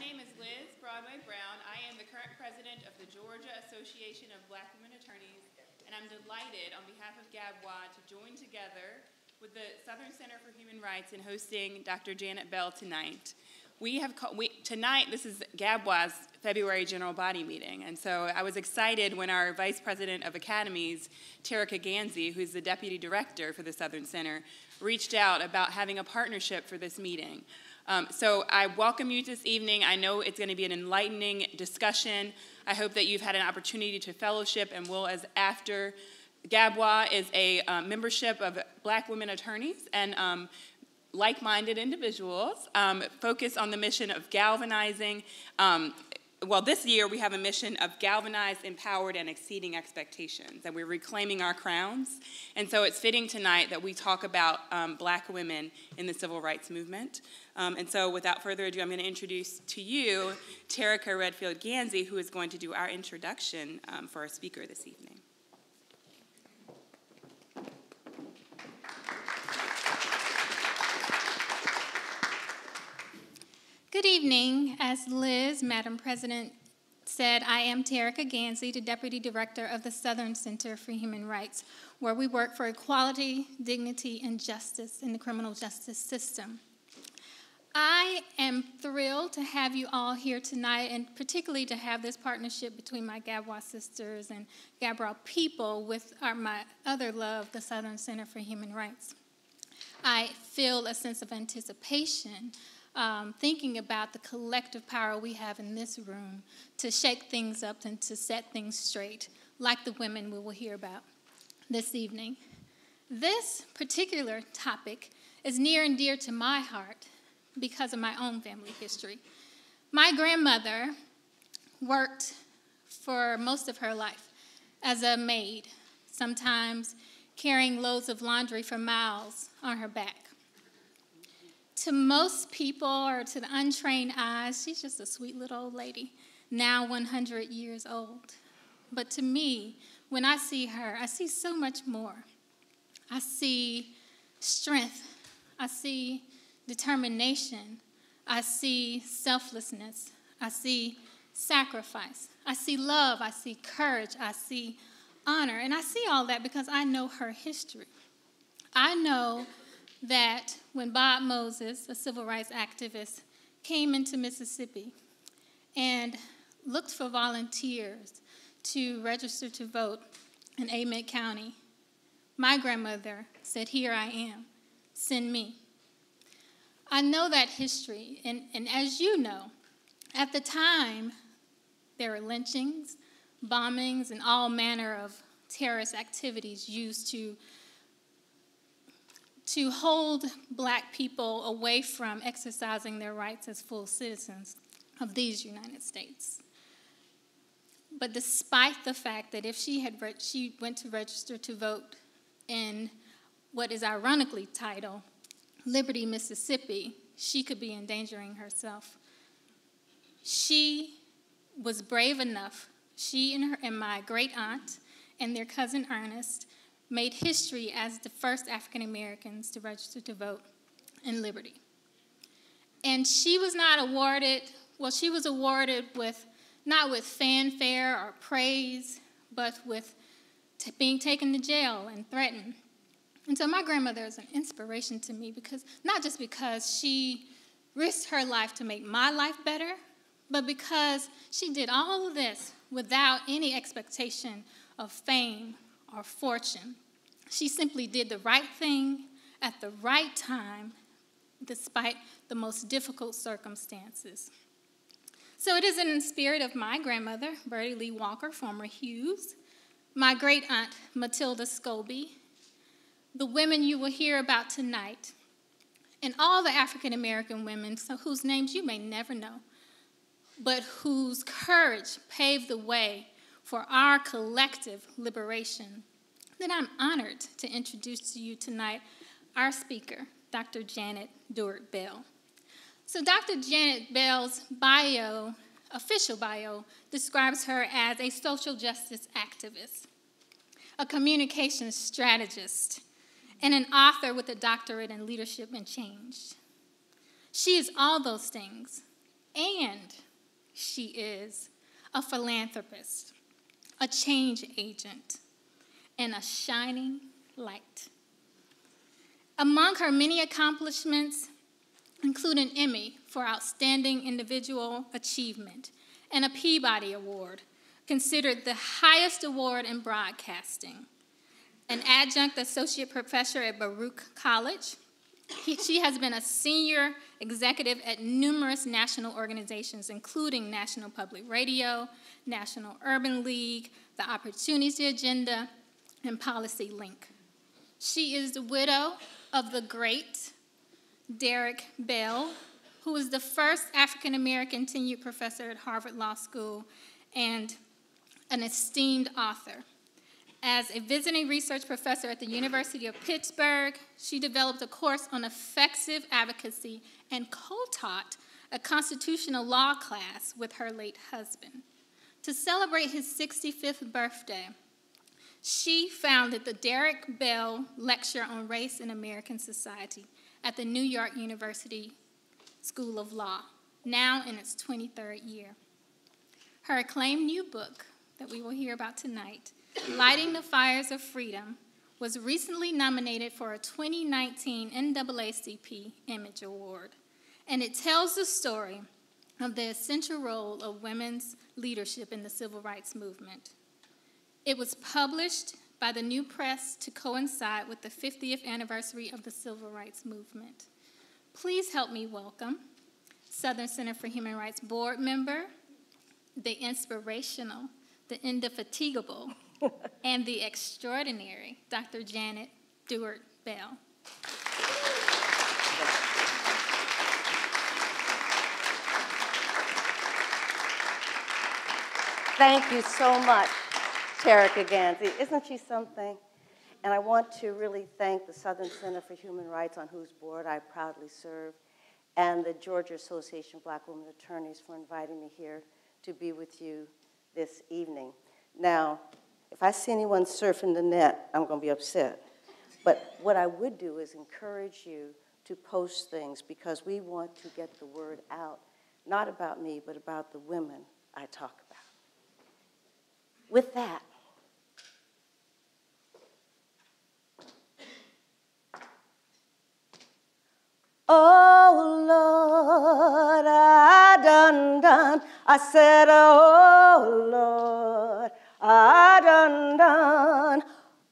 name is Liz Broadway Brown. I am the current president of the Georgia Association of Black Women Attorneys, and I'm delighted on behalf of GABWA to join together with the Southern Center for Human Rights in hosting Dr. Janet Bell tonight. Tonight, this is GABWA's February General Body meeting, and so I was excited when our Vice President of Academies, Terica Gansey, who's the Deputy Director for the Southern Center, reached out about having a partnership for this meeting. So I welcome you this evening. I know it's going to be an enlightening discussion. I hope that you've had an opportunity to fellowship and will as after. GABWA is a membership of Black women attorneys and like-minded individuals focused on the mission of galvanizing. This year we have a mission of galvanized, empowered, and exceeding expectations, and we're reclaiming our crowns. And so it's fitting tonight that we talk about Black women in the civil rights movement. And so without further ado, I'm going to introduce to you Terica Redfield Gansey, who is going to do our introduction for our speaker this evening. Good evening. As Liz, Madam President, said, I am Terica Gansey, the Deputy Director of the Southern Center for Human Rights, where we work for equality, dignity, and justice in the criminal justice system. I am thrilled to have you all here tonight, and particularly to have this partnership between my GABWA sisters and GABWA people with my other love, the Southern Center for Human Rights. I feel a sense of anticipation thinking about the collective power we have in this room to shake things up and to set things straight, like the women we will hear about this evening. This particular topic is near and dear to my heart because of my own family history. My grandmother worked for most of her life as a maid, sometimes carrying loads of laundry for miles on her back. To most people, or to the untrained eyes, she's just a sweet little old lady, now 100 years old. But to me, when I see her, I see so much more. I see strength. I see determination. I see selflessness. I see sacrifice. I see love. I see courage. I see honor. And I see all that because I know her history. I know that when Bob Moses, a civil rights activist, came into Mississippi and looked for volunteers to register to vote in Emmett County, my grandmother said, "Here I am, send me." I know that history, and as you know, at the time, there were lynchings, bombings, and all manner of terrorist activities used to hold Black people away from exercising their rights as full citizens of these United States. But despite the fact that if she went to register to vote in what is ironically titled Liberty, Mississippi, she could be endangering herself. She was brave enough, she and my great aunt and their cousin Ernest made history as the first African Americans to register to vote in Liberty. And she was not awarded, she was awarded not with fanfare or praise, but with being taken to jail and threatened. And so my grandmother is an inspiration to me not just because she risked her life to make my life better, but because she did all of this without any expectation of fame or fortune. She simply did the right thing at the right time, despite the most difficult circumstances. So it is in the spirit of my grandmother, Bertie Lee Walker, former Hughes, my great aunt, Matilda Scobie, the women you will hear about tonight, and all the African-American women whose names you may never know, but whose courage paved the way for our collective liberation, that I'm honored to introduce to you tonight our speaker, Dr. Janet Dewart Bell. So Dr. Janet Bell's official bio, describes her as a social justice activist, a communications strategist, and an author with a doctorate in leadership and change. She is all those things, and she is a philanthropist, a change agent, and a shining light. Among her many accomplishments include an Emmy for Outstanding Individual Achievement and a Peabody Award, considered the highest award in broadcasting. An adjunct associate professor at Baruch College, she has been a senior executive at numerous national organizations, including National Public Radio, National Urban League, the Opportunity Agenda, and Policy Link. She is the widow of the great Derrick Bell, who was the first African-American tenured professor at Harvard Law School and an esteemed author. As a visiting research professor at the University of Pittsburgh, she developed a course on effective advocacy and co-taught a constitutional law class with her late husband. To celebrate his 65th birthday, she founded the Derrick Bell Lecture on Race in American Society at the New York University School of Law, now in its 23rd year. Her acclaimed new book that we will hear about tonight, Lighting the Fires of Freedom, was recently nominated for a 2019 NAACP Image Award, and it tells the story of the essential role of women's leadership in the civil rights movement. It was published by the New Press to coincide with the 50th anniversary of the civil rights movement. Please help me welcome Southern Center for Human Rights board member, the inspirational, the indefatigable, and the extraordinary Dr. Janet Dewart Bell. Thank you so much, Terica Gansey. Isn't she something? And I want to really thank the Southern Center for Human Rights, on whose board I proudly serve, and the Georgia Association of Black Women Attorneys for inviting me here to be with you this evening. Now, if I see anyone surfing the net, I'm going to be upset. But what I would do is encourage you to post things, because we want to get the word out, not about me, but about the women I talk about. With that, oh, Lord, I done. I said, oh, Lord, I done.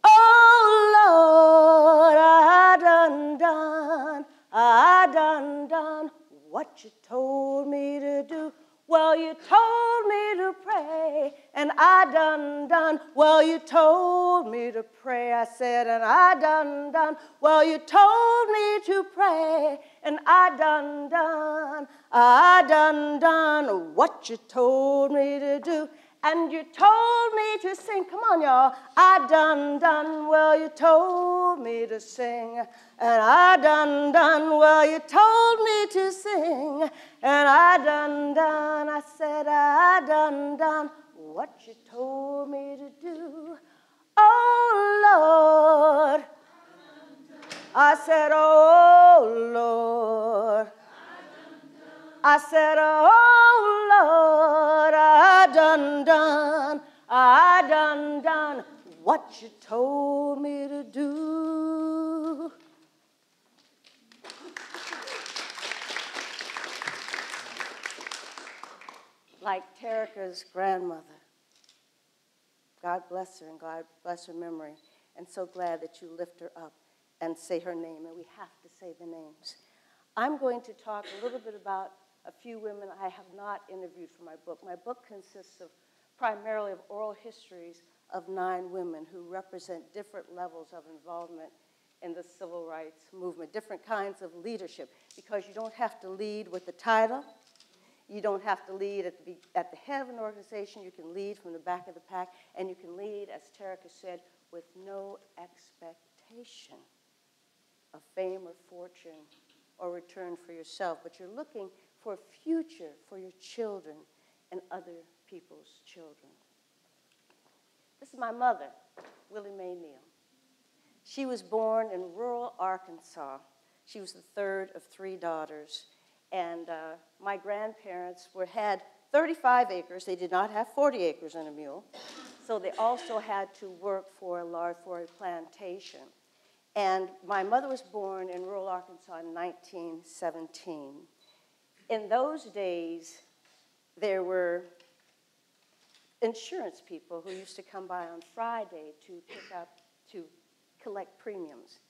Oh, Lord, I done. I done what you told me to do. Well, you told me to pray, and I done. Well, you told me to pray, I said, and I done. Well, you told me to pray, and I done. I done what you told me to do. And you told me to sing. Come on, y'all. I done. Well, you told me to sing. And I done. Well, you told me to sing. And I done. I said, I done what you told me to do. Oh, Lord. I said, oh, Lord. I said, oh, Lord, I done what you told me to do. Like Terica's grandmother, God bless her and God bless her memory, and so glad that you lift her up and say her name, and we have to say the names. I'm going to talk a little bit about a few women I have not interviewed for my book. My book consists of primarily of oral histories of 9 women who represent different levels of involvement in the civil rights movement, different kinds of leadership, because you don't have to lead with the title. You don't have to lead at the head of an organization. You can lead from the back of the pack, and you can lead, as Terica said, with no expectation of fame or fortune or return for yourself, but you're looking for a future for your children and other people's children. This is my mother, Willie Mae Neal. She was born in rural Arkansas. She was the third of 3 daughters, and my grandparents had 35 acres. They did not have 40 acres and a mule. So they also had to work for a plantation. And my mother was born in rural Arkansas in 1917. In those days, there were insurance people who used to come by on Friday to collect premiums.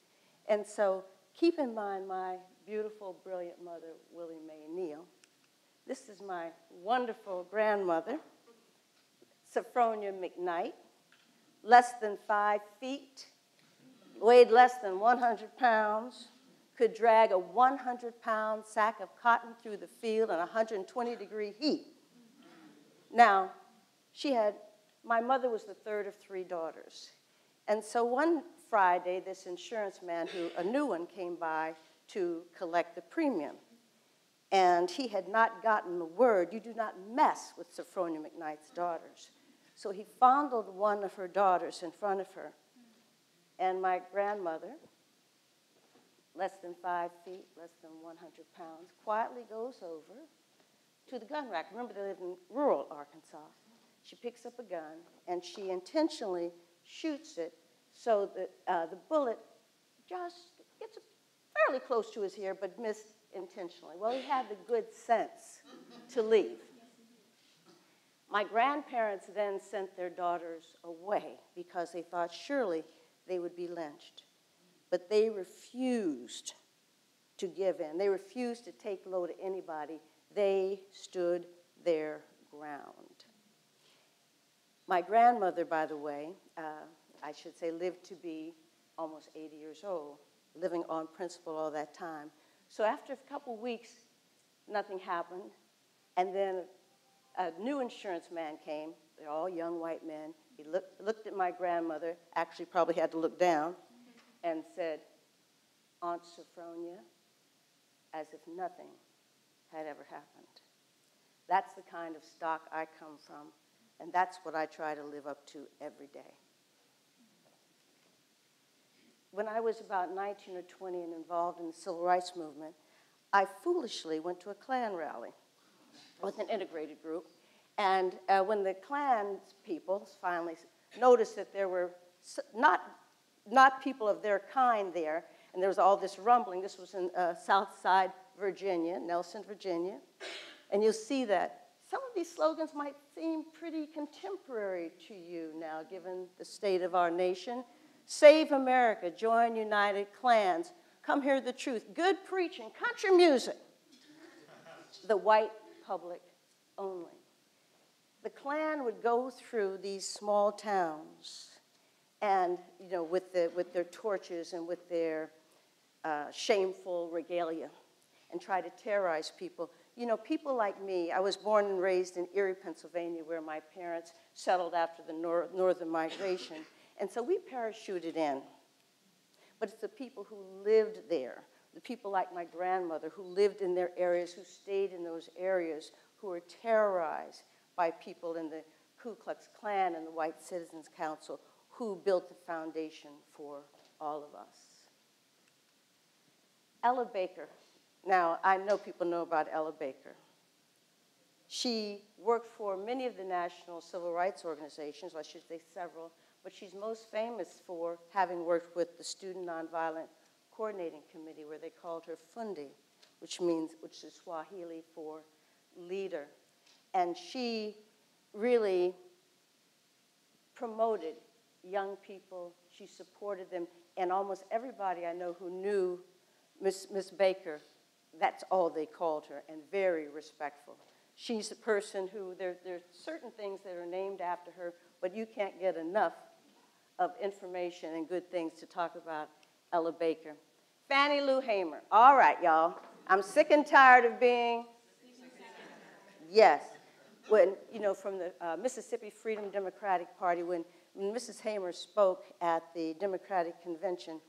And so keep in mind my beautiful, brilliant mother, Willie Mae Neal. This is my wonderful grandmother, Sophronia McKnight, less than 5 feet, weighed less than 100 pounds, could drag a 100-pound sack of cotton through the field in 120-degree heat. Now, my mother was the third of 3 daughters. And so one Friday, this insurance man, a new one, came by to collect the premium. And he had not gotten the word, you do not mess with Sophronia McKnight's daughters. So he fondled one of her daughters in front of her. And my grandmother, less than 5 feet, less than 100 pounds, quietly goes over to the gun rack. Remember, they live in rural Arkansas. She picks up a gun, and she intentionally shoots it so that the bullet just gets fairly close to his ear, but missed intentionally. Well, he had the good sense to leave. My grandparents then sent their daughters away because they thought surely they would be lynched. But they refused to give in. They refused to take low to anybody. They stood their ground. My grandmother, by the way, I should say, lived to be almost 80 years old, living on principle all that time. So after a couple weeks, nothing happened. And then a new insurance man came. They're all young white men. He looked at my grandmother, actually probably had to look down, and said, Aunt Sophronia, as if nothing had ever happened. That's the kind of stock I come from, and that's what I try to live up to every day. When I was about 19 or 20 and involved in the civil rights movement, I foolishly went to a Klan rally with an integrated group. And when the Klan people finally noticed that there were not people of their kind there, and there was all this rumbling. This was in Southside, Virginia, Nelson, Virginia. And you'll see that some of these slogans might seem pretty contemporary to you now, given the state of our nation. Save America, join United Klans, come hear the truth, good preaching, country music. The white public only. The Klan would go through these small towns and, with their torches and with their shameful regalia and try to terrorize people. People like me, I was born and raised in Erie, Pennsylvania, where my parents settled after the northern migration. And so we parachuted in. But it's the people who lived there, the people like my grandmother who lived in their areas, who stayed in those areas, who were terrorized by people in the Ku Klux Klan and the White Citizens Council, who built the foundation for all of us. Ella Baker. Now, I know people know about Ella Baker. She worked for many of the national civil rights organizations, I should say several, but she's most famous for having worked with the Student Nonviolent Coordinating Committee, where they called her Fundi, which is Swahili for leader. And she really promoted young people. She supported them. And almost everybody I know who knew Miss Baker, that's all they called her, and very respectful. She's a person who, there are certain things that are named after her, but you can't get enough of information and good things to talk about Ella Baker. Fannie Lou Hamer. All right, y'all. I'm sick and tired of being, yes. When, from the Mississippi Freedom Democratic Party, when Mrs. Hamer spoke at the Democratic Convention,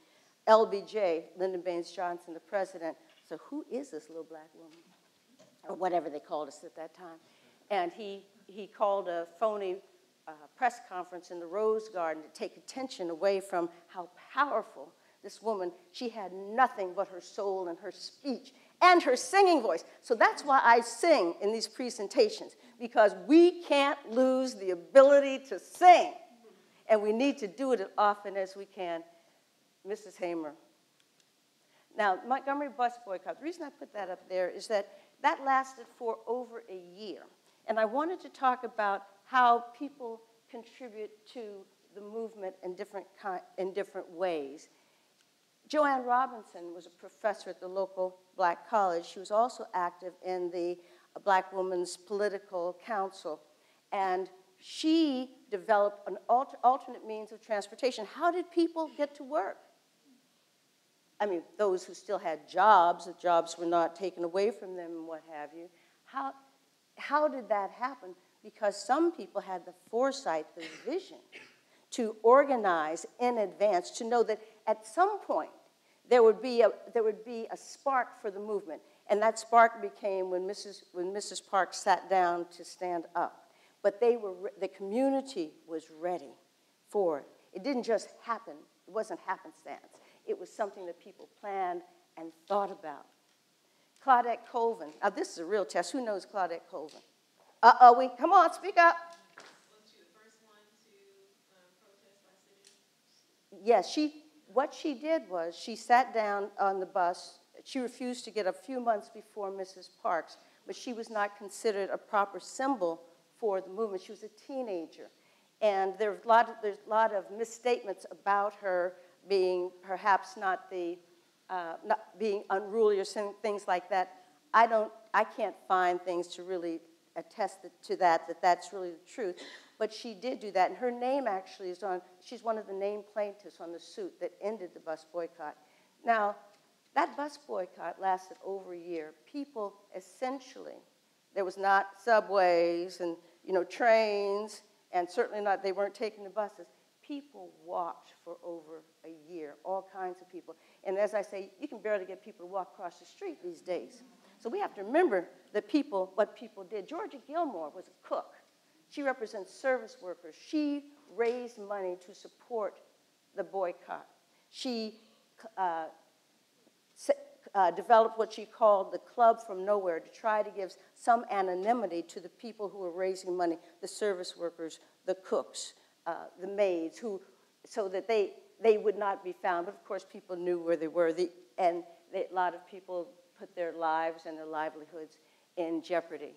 LBJ, Lyndon Baines Johnson, the president, so who is this little black woman? Or whatever they called us at that time. And he called a phony press conference in the Rose Garden to take attention away from how powerful this woman, she had nothing but her soul and her speech, and her singing voice. So that's why I sing in these presentations, because we can't lose the ability to sing. And we need to do it as often as we can. Mrs. Hamer. Now, Montgomery Bus Boycott, the reason I put that up there is that that lasted for over a year. And I wanted to talk about how people contribute to the movement in different ways. Joanne Robinson was a professor at the local black college. She was also active in the Black Women's Political Council. And she developed an alternate means of transportation. How did people get to work? I mean, those who still had jobs, the jobs were not taken away from them and what have you. How did that happen? Because some people had the foresight, the vision, to organize in advance, to know that at some point there would be a spark for the movement. And that spark became when Mrs. Parks sat down to stand up. But the community was ready for it. It didn't just happen. It wasn't happenstance. It was something that people planned and thought about. Claudette Colvin. Now, this is a real test. Who knows Claudette Colvin? Come on, speak up. Was she the first one to protest by sitting? Yes, what she did was she sat down on the bus. She refused to get up a few months before Mrs. Parks, but she was not considered a proper symbol for the movement. She was a teenager. And there's a lot of misstatements about her being perhaps not being unruly or things like that. I can't find things to really attest to that's really the truth. But she did do that, and her name actually is she's one of the named plaintiffs on the suit that ended the bus boycott. Now, that bus boycott lasted over a year. People essentially, there was not subways and trains, and certainly not, they weren't taking the buses. People walked for over a year, all kinds of people. And as I say, you can barely get people to walk across the street these days. So we have to remember what people did. Georgia Gilmore was a cook. She represents service workers. She raised money to support the boycott. She developed what she called the Club from Nowhere to try to give some anonymity to the people who were raising money, the service workers, the cooks, the maids, so that they would not be found. But of course, people knew where they were, and a lot of people put their lives and their livelihoods in jeopardy.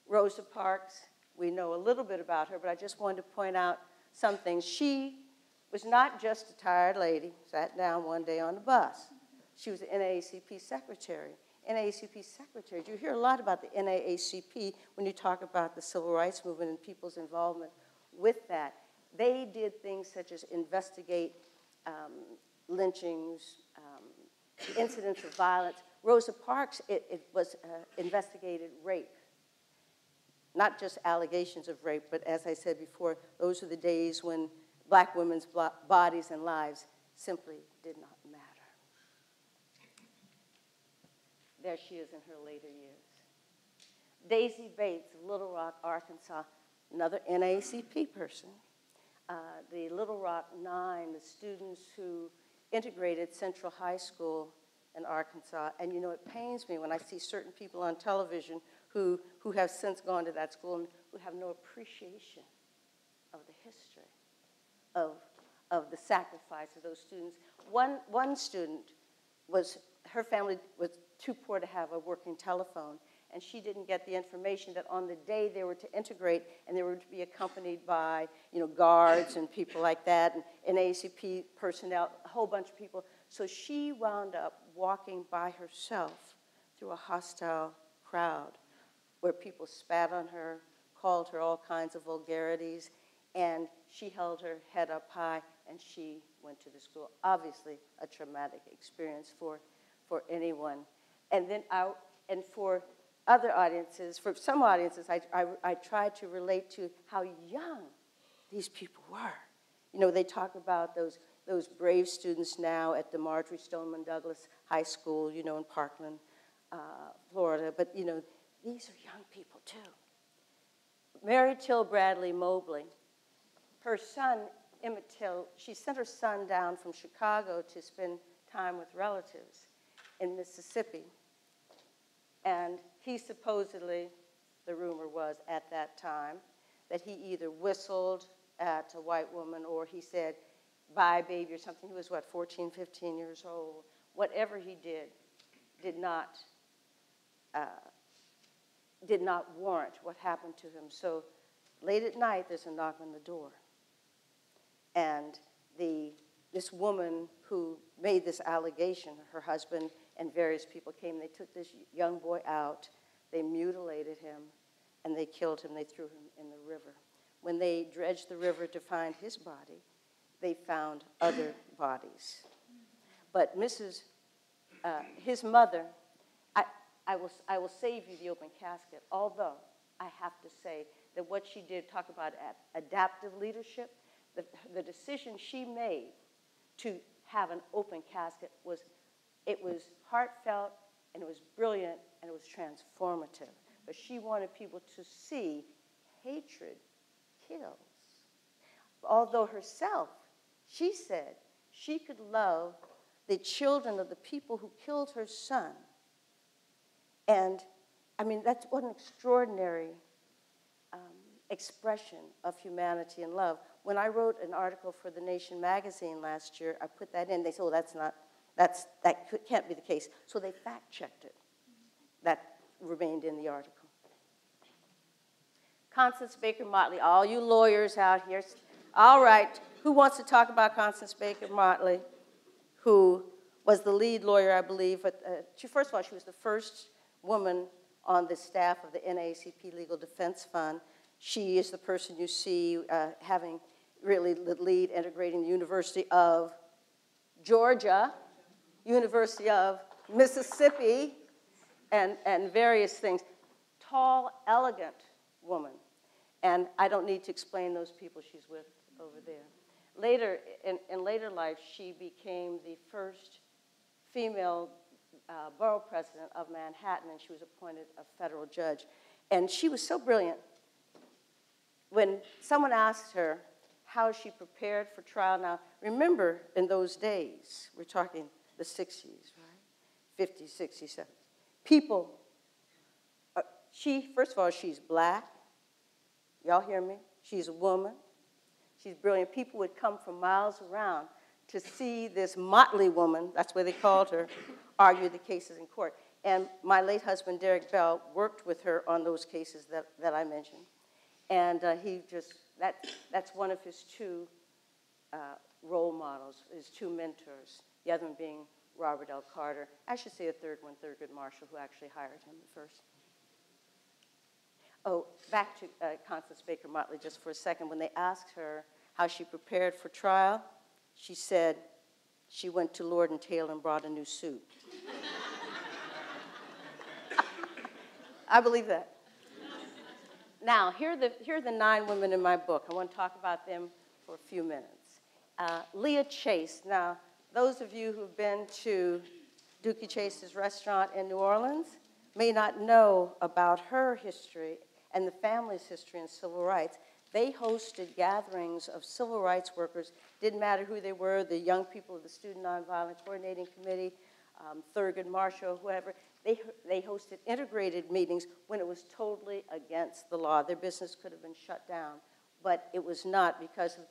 Rosa Parks, we know a little bit about her, but I just wanted to point out something. She was not just a tired lady, sat down one day on the bus. She was the NAACP secretary. NAACP secretary, you hear a lot about the NAACP when you talk about the civil rights movement and people's involvement with that. They did things such as investigate lynchings, incidents of violence. Rosa Parks, it was investigated rape. Not just allegations of rape, but as I said before, those are the days when black women's bodies and lives simply did not matter. There she is in her later years. Daisy Bates of Little Rock, Arkansas, another NAACP person. The Little Rock 9, the students who integrated Central High School in Arkansas. And it pains me when I see certain people on television who have since gone to that school and who have no appreciation of the history of the sacrifice of those students. One student her family was too poor to have a working telephone, and she didn't get the information that on the day they were to integrate and they were to be accompanied by guards and people like that, and NAACP personnel, a whole bunch of people. So she wound up walking by herself through a hostile crowd where people spat on her, called her all kinds of vulgarities, and she held her head up high and she went to the school. Obviously a traumatic experience for anyone. And then for other audiences, for some audiences, I tried to relate to how young these people were. They talk about those brave students now at the Marjorie Stoneman Douglas High School, in Parkland, Florida. But, these are young people, too. Mary Till Bradley Mobley, her son, Emmett Till, she sent her son down from Chicago to spend time with relatives. in Mississippi. And he supposedly, the rumor was at that time, that he either whistled at a white woman or he said, bye, baby, or something. He was, what, 14, 15 years old. Whatever he did not warrant what happened to him. So late at night, there's a knock on the door. And this woman who made this allegation, her husband and various people came. They took this young boy out. They mutilated him, and they killed him. They threw him in the river. When they dredged the river to find his body, they found other bodies. But his mother, I will save you the open casket, although I have to say that what she did, talk about adaptive leadership, the decision she made to have an open casket was heartfelt, and it was brilliant, and it was transformative. But she wanted people to see hatred kills. Although herself, she said she could love the children of the people who killed her son. And, I mean, that's what an extraordinary expression of humanity and love. When I wrote an article for The Nation magazine last year, I put that in. They said, oh, that can't be the case. So they fact-checked it. That remained in the article. Constance Baker Motley, all you lawyers out here. All right, who wants to talk about Constance Baker Motley, who was the lead lawyer, I believe. First of all, she was the first woman on the staff of the NAACP Legal Defense Fund. She is the person you see having really the lead integrating the University of Georgia, University of Mississippi, and various things. Tall, elegant woman. And I don't need to explain those people she's with over there. Later, in later life, she became the first female borough president of Manhattan, and she was appointed a federal judge. And she was so brilliant. When someone asked her how she prepared for trial, now remember in those days, we're talking the 60s, right? 50s, 60s, 70s. People, first of all, she's black. Y'all hear me? She's a woman. She's brilliant. People would come from miles around to see this motley woman, that's what they called her, argue the cases in court. And my late husband, Derrick Bell, worked with her on those cases that I mentioned. And that's one of his two role models, his two mentors, the other one being Robert L. Carter. I should say a third one, Thurgood Marshall, who actually hired him first. Oh, back to Constance Baker Motley just for a second. When they asked her how she prepared for trial, she said she went to Lord & Taylor and brought a new suit. I believe that. Now, here are the 9 women in my book. I want to talk about them for a few minutes. Leah Chase. Now, those of you who've been to Dookie Chase's restaurant in New Orleans may not know about her history and the family's history in civil rights. They hosted gatherings of civil rights workers. Didn't matter who they were, the young people of the Student Nonviolent Coordinating Committee, Thurgood Marshall, whoever. They hosted integrated meetings when it was totally against the law. Their business could have been shut down, but it was not because of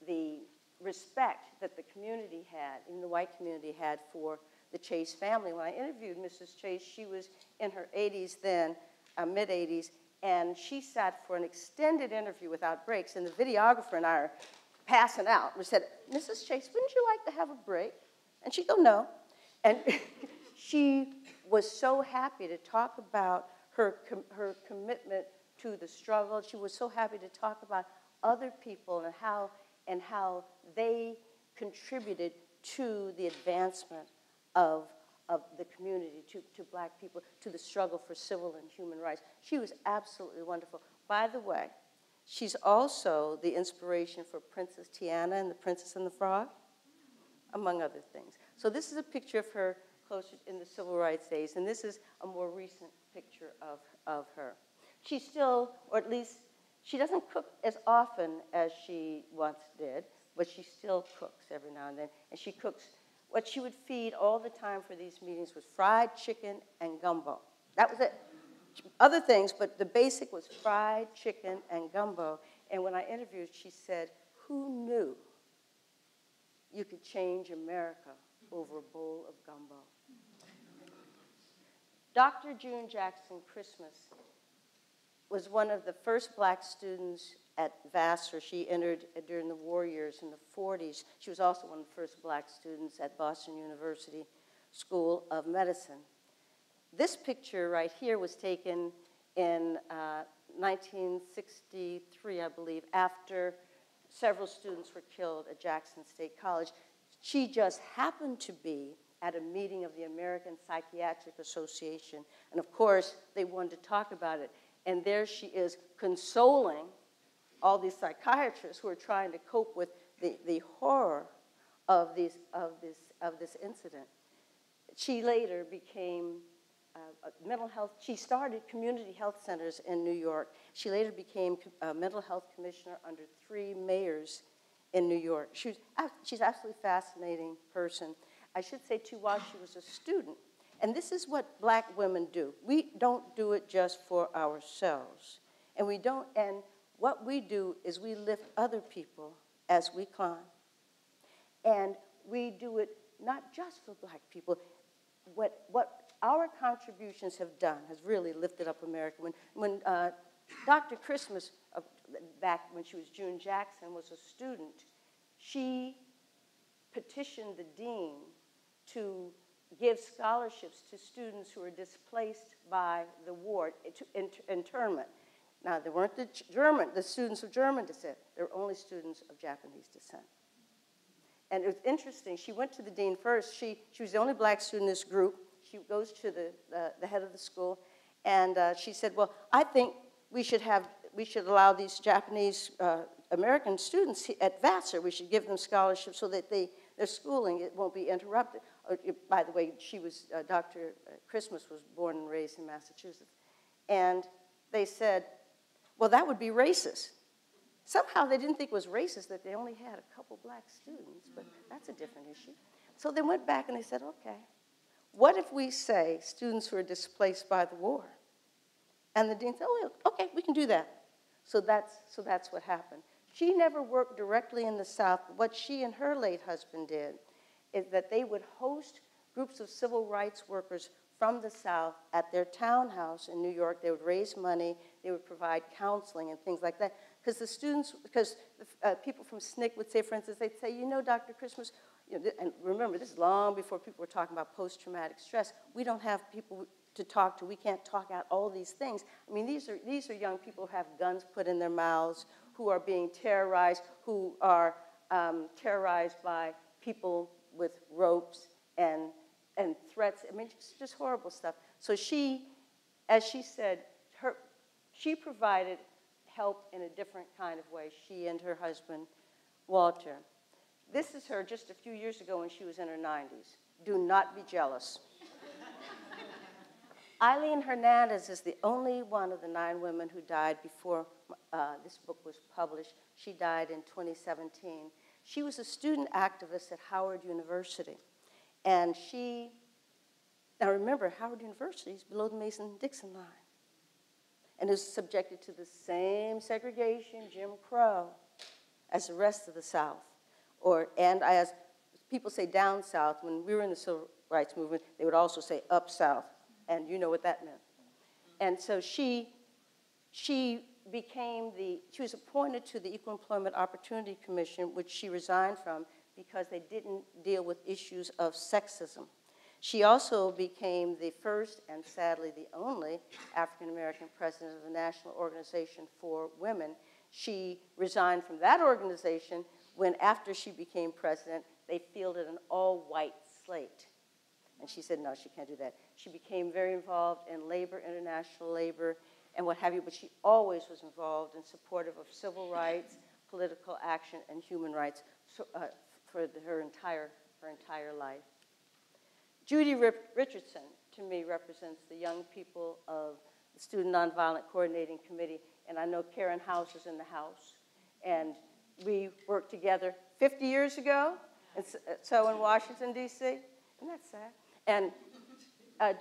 the respect that the community had, even the white community had, for the Chase family. When I interviewed Mrs. Chase, she was in her 80s then, mid-80s, and she sat for an extended interview without breaks, and the videographer and I are passing out. We said, Mrs. Chase, wouldn't you like to have a break? And she'd go, no. And she was so happy to talk about her commitment to the struggle. She was so happy to talk about other people and how they contributed to the advancement of the community, to black people, to the struggle for civil and human rights. She was absolutely wonderful. By the way, she's also the inspiration for Princess Tiana and the Princess and the Frog, among other things. So this is a picture of her closer in the civil rights days, and this is a more recent picture of her. She still, or at least, she doesn't cook as often as she once did, but she still cooks every now and then, and she cooks what she would feed all the time for these meetings was fried chicken and gumbo. That was it. Other things, but the basic was fried chicken and gumbo. And when I interviewed, she said, "Who knew you could change America over a bowl of gumbo?" Dr. June Jackson Christmas was one of the first black students at Vassar. She entered during the war years in the 40s. She was also one of the first black students at Boston University School of Medicine. This picture right here was taken in 1963, I believe, after several students were killed at Jackson State College. She just happened to be at a meeting of the American Psychiatric Association. And of course, they wanted to talk about it. And there she is consoling all these psychiatrists who are trying to cope with the horror of this incident. She later became mental health. She started community health centers in New York. She later became a mental health commissioner under 3 mayors in New York. She's an absolutely fascinating person. I should say, too, while she was a student, and this is what black women do. We don't do it just for ourselves. And what we do is we lift other people as we climb. And we do it not just for black people. What our contributions have done has really lifted up America. When Dr. Christmas, back when she was June Jackson, was a student, she petitioned the dean to give scholarships to students who were displaced by the war, internment. Now, they weren't the students of German descent. They were only students of Japanese descent. And it was interesting. She went to the dean first. She was the only black student in this group. She goes to the head of the school, and she said, "Well, I think we should allow these Japanese American students at Vassar. We should give them scholarships so that their schooling it won't be interrupted." By the way, Dr. Christmas was born and raised in Massachusetts, and they said, "Well, that would be racist." Somehow they didn't think it was racist that they only had a couple black students, but that's a different issue. So they went back and they said, "Okay, what if we say students who are displaced by the war?" And the dean said, "Oh, okay, we can do that." So that's what happened. She never worked directly in the South. What she and her late husband did is that they would host groups of civil rights workers from the South at their townhouse in New York. They would raise money. They would provide counseling and things like that. Because people from SNCC would say, for instance, they'd say, "You know, Dr. Christmas," and remember, this is long before people were talking about post-traumatic stress. We don't have people to talk to. We can't talk out all these things. I mean, these are young people who have guns put in their mouths, who are being terrorized, who are terrorized by people with ropes and threats. I mean, it's just horrible stuff. So she, as she said, she provided help in a different kind of way, she and her husband, Walter. This is her just a few years ago when she was in her 90s. Do not be jealous. Aileen Hernandez is the only one of the 9 women who died before this book was published. She died in 2017. She was a student activist at Howard University. And now remember, Howard University is below the Mason-Dixon line. And is subjected to the same segregation, Jim Crow, as the rest of the South. And as people say down South, when we were in the Civil Rights Movement, they would also say up South. And you know what that meant. And so she was appointed to the Equal Employment Opportunity Commission, which she resigned from because they didn't deal with issues of sexism. She also became the first, and sadly the only, African-American president of the National Organization for Women. She resigned from that organization when, after she became president, they fielded an all-white slate. And she said, no, she can't do that. She became very involved in labor, international labor, and what have you, but she always was involved and supportive of civil rights, political action, and human rights for her entire life. Judy Richardson, to me, represents the young people of the Student Nonviolent Coordinating Committee, and I know Karen House is in the house. And we worked together 50 years ago. And so in Washington, D.C., isn't that sad? And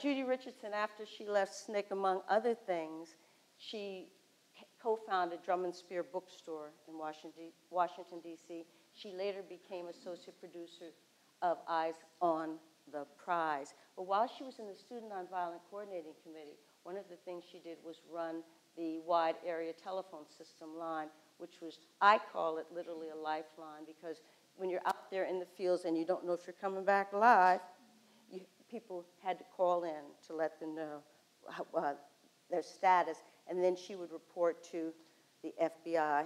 Judy Richardson, after she left SNCC, among other things, she co-founded Drum and Spear Bookstore in Washington, D.C. She later became associate producer of Eyes on the Prize. But while she was in the Student Nonviolent Coordinating Committee, one of the things she did was run the wide area telephone system line, which was, I call it literally a lifeline, because when you're out there in the fields and you don't know if you're coming back alive, people had to call in to let them know their status. And then she would report to the FBI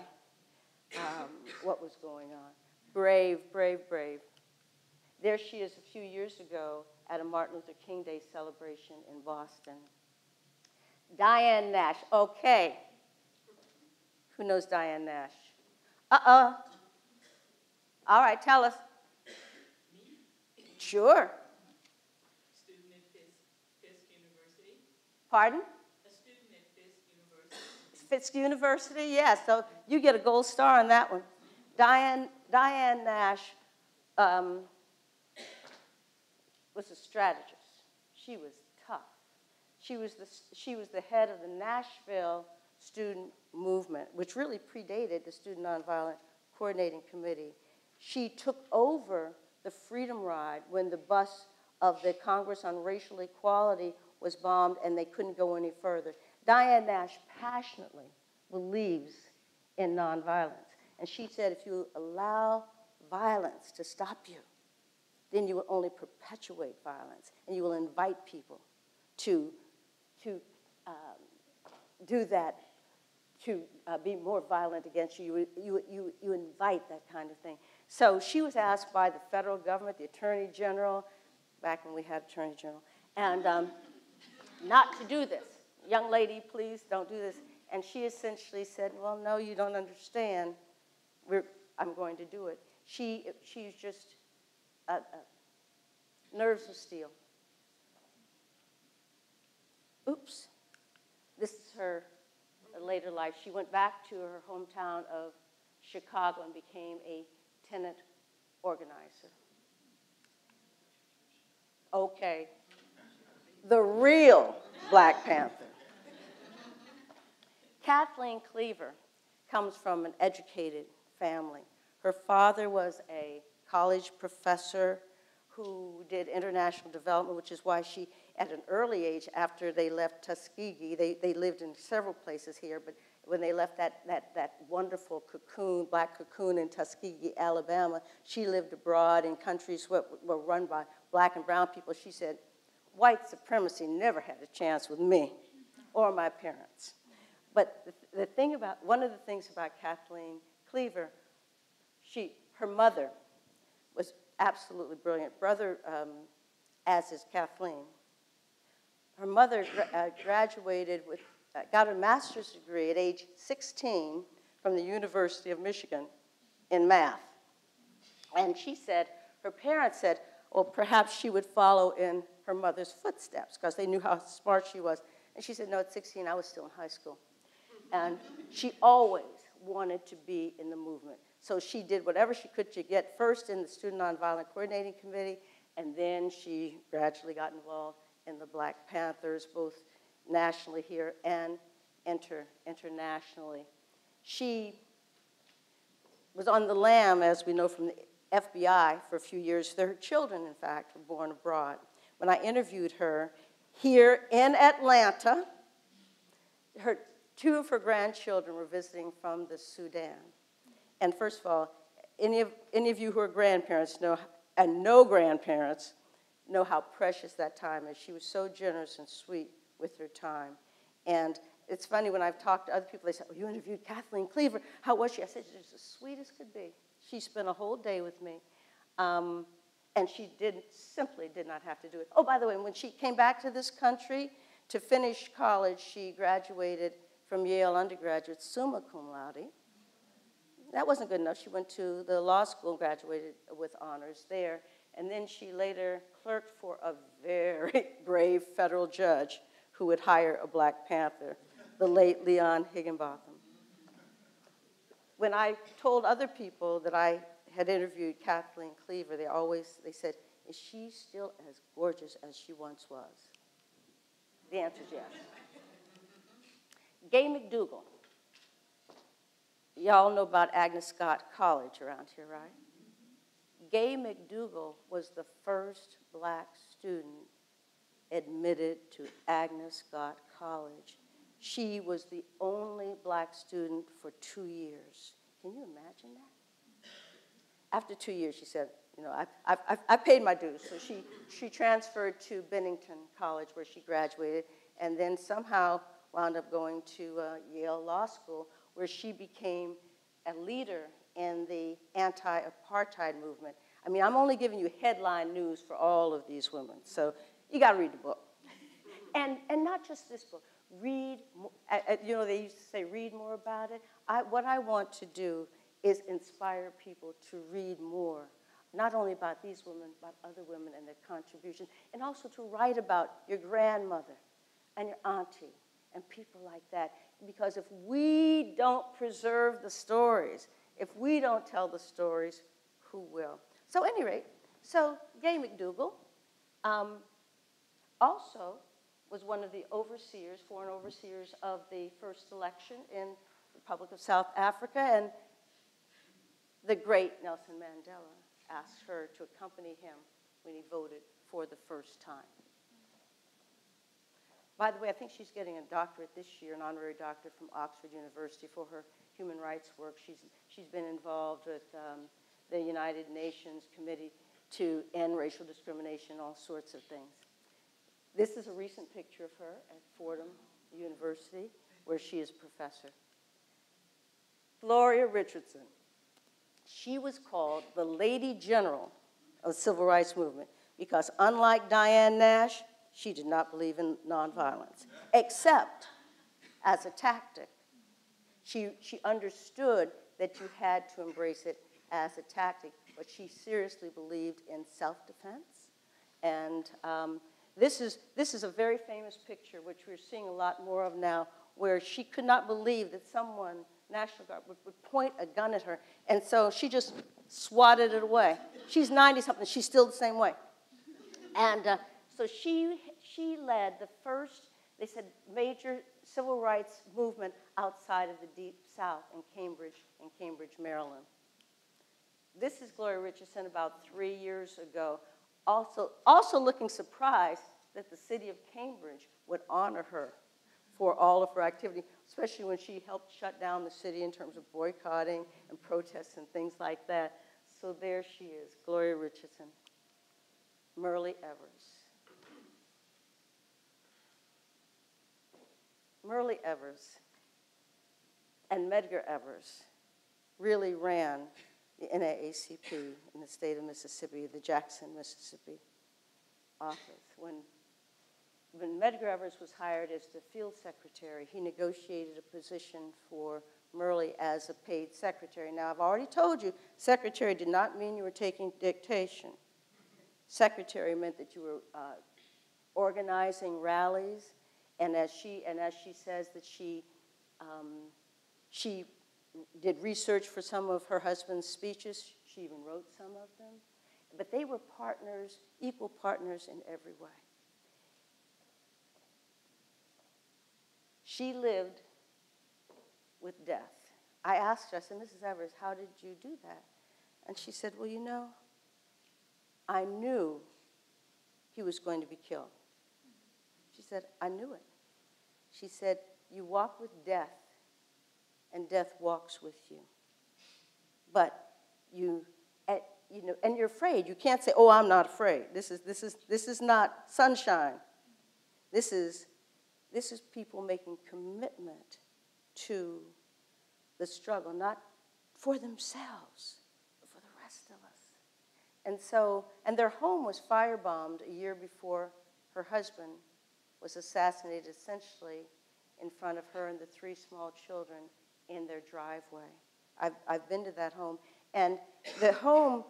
what was going on. Brave, brave, brave. There she is a few years ago at a Martin Luther King Day celebration in Boston. Diane Nash, okay. Who knows Diane Nash? All right, tell us. Sure. Student at Fisk University. Pardon? A student at Fisk University. Fisk University, yes. So you get a gold star on that one. Diane Nash was a strategist. She was tough. She was the head of the Nashville student movement, which really predated the Student Nonviolent Coordinating Committee. She took over the Freedom Ride when the bus of the Congress on Racial Equality was bombed and they couldn't go any further. Diane Nash passionately believes in nonviolence. And she said, if you allow violence to stop you, then you will only perpetuate violence, and you will invite people to do that, to be more violent against you. You invite that kind of thing. So she was asked by the federal government, the Attorney General, back when we had Attorney General, and not to do this. Young lady, please don't do this. And she essentially said, well, no, you don't understand. I'm going to do it. She's just nerves of steel. Oops. This is her later life. She went back to her hometown of Chicago and became a tenant organizer. Okay. The real Black Panther. Kathleen Cleaver comes from an educated family. Her father was a college professor who did international development, which is why she, at an early age, after they left Tuskegee, they lived in several places here, but when they left that wonderful cocoon, black cocoon in Tuskegee, Alabama, she lived abroad in countries that were run by black and brown people. She said, white supremacy never had a chance with me or my parents. But one of the things about Kathleen Cleaver, her mother was absolutely brilliant. Brother, as is Kathleen. Her mother graduated got a master's degree at age 16 from the University of Michigan in math. And she said, her parents said, well, perhaps she would follow in her mother's footsteps because they knew how smart she was. And she said, no, at 16, I was still in high school. And she always wanted to be in the movement. So she did whatever she could to get first in the Student Nonviolent Coordinating Committee, and then she gradually got involved in the Black Panthers, both nationally here and internationally. She was on the lam, as we know from the FBI, for a few years. Her children, in fact, were born abroad. When I interviewed her here in Atlanta, two of her grandchildren were visiting from the Sudan. And first of all, any of you who are grandparents know, and no grandparents, know how precious that time is. She was so generous and sweet with her time. And it's funny, when I've talked to other people, they say, oh, you interviewed Kathleen Cleaver. How was she? I said, she's as sweet as could be. She spent a whole day with me. And she simply did not have to do it. Oh, by the way, when she came back to this country to finish college, she graduated from Yale undergraduate, summa cum laude. That wasn't good enough. She went to the law school and graduated with honors there. And then she later clerked for a very brave federal judge who would hire a Black Panther, the late Leon Higginbotham. When I told other people that I had interviewed Kathleen Cleaver, they said, is she still as gorgeous as she once was? The answer is yes. Gay McDougal. Y'all know about Agnes Scott College around here, right? Gay McDougal was the first black student admitted to Agnes Scott College. She was the only black student for 2 years. Can you imagine that? After 2 years, she said, you know, I paid my dues. So she transferred to Bennington College, where she graduated, and then somehow wound up going to Yale Law School, where she became a leader in the anti-apartheid movement. I mean, I'm only giving you headline news for all of these women, so you got to read the book. And not just this book. Read, you know, they used to say, read more about it. What I want to do is inspire people to read more, not only about these women, but other women and their contribution, and also to write about your grandmother and your auntie and people like that. Because if we don't preserve the stories, if we don't tell the stories, who will? So at any rate, so Gay McDougal also was one of the overseers, foreign overseers of the first election in the Republic of South Africa, and the great Nelson Mandela asked her to accompany him when he voted for the first time. By the way, I think she's getting a doctorate this year, an honorary doctorate from Oxford University for her human rights work. She's been involved with the United Nations Committee to End Racial Discrimination, all sorts of things. This is a recent picture of her at Fordham University, where she is a professor. Gloria Richardson. She was called the Lady General of the Civil Rights Movement because, unlike Diane Nash, she did not believe in nonviolence, except as a tactic. She understood that you had to embrace it as a tactic, but she seriously believed in self-defense. And this is a very famous picture, which we're seeing a lot more of now, where she could not believe that someone, National Guard, would point a gun at her. And so she just swatted it away. She's 90-something. She's still the same way. And so she led the first, they said, major civil rights movement outside of the Deep South in Cambridge, Maryland. This is Gloria Richardson about 3 years ago, also looking surprised that the city of Cambridge would honor her for all of her activity, especially when she helped shut down the city in terms of boycotting and protests and things like that. So there she is, Gloria Richardson. Myrlie Evers. Myrlie Evers and Medgar Evers really ran the NAACP in the state of Mississippi, the Jackson, Mississippi office. When Medgar Evers was hired as the field secretary, he negotiated a position for Myrlie as a paid secretary. Now, I've already told you, secretary did not mean you were taking dictation. Secretary meant that you were organizing rallies, and as she says that she did research for some of her husband's speeches. She even wrote some of them. But they were partners, equal partners in every way. She lived with death. I asked her, I said, Mrs. Evers, how did you do that? And she said, well, you know, I knew he was going to be killed. She said, I knew it. She said, you walk with death, and death walks with you. But and you're afraid. You can't say, oh, I'm not afraid. This is not sunshine. This is people making commitment to the struggle, not for themselves, but for the rest of us. And their home was firebombed a year before her husband was assassinated, essentially in front of her and the 3 small children in their driveway. I've been to that home, and the home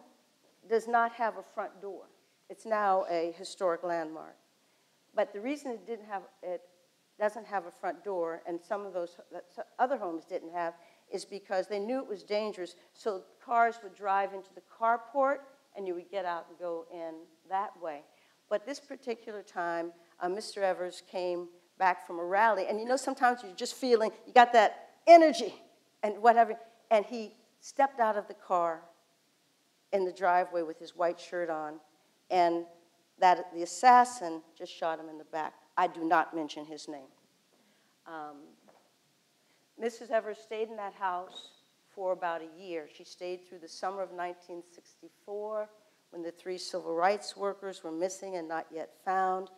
does not have a front door. It's now a historic landmark. But the reason it didn't have it doesn't have a front door, and some of those other homes didn't have, is because they knew it was dangerous, so cars would drive into the carport, and you would get out and go in that way. But this particular time, Mr. Evers came back from a rally, and you know sometimes you're just feeling, you got that energy and whatever, and he stepped out of the car in the driveway with his white shirt on, and that the assassin just shot him in the back. I do not mention his name. Mrs. Evers stayed in that house for about a year. She stayed through the summer of 1964 when the 3 civil rights workers were missing and not yet found.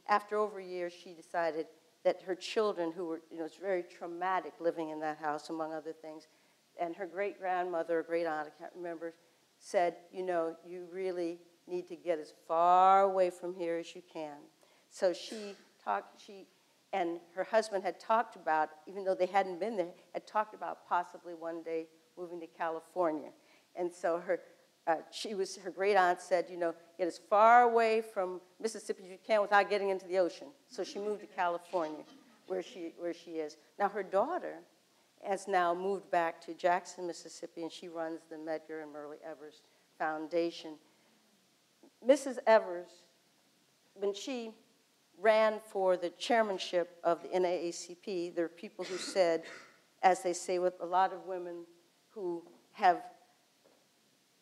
After over a year, she decided that her children, who were, it's very traumatic living in that house, among other things, and her great-grandmother or great-aunt, I can't remember, said, you really need to get as far away from here as you can. So she and her husband had talked about, even though they hadn't been there, had talked about possibly one day moving to California. And so her great-aunt said, get as far away from Mississippi as you can without getting into the ocean. So she moved to California, where she is. Now her daughter has now moved back to Jackson, Mississippi, and she runs the Medgar and Myrlie Evers Foundation. Mrs. Evers, when she ran for the chairmanship of the NAACP, there are people who said, as they say with a lot of women who have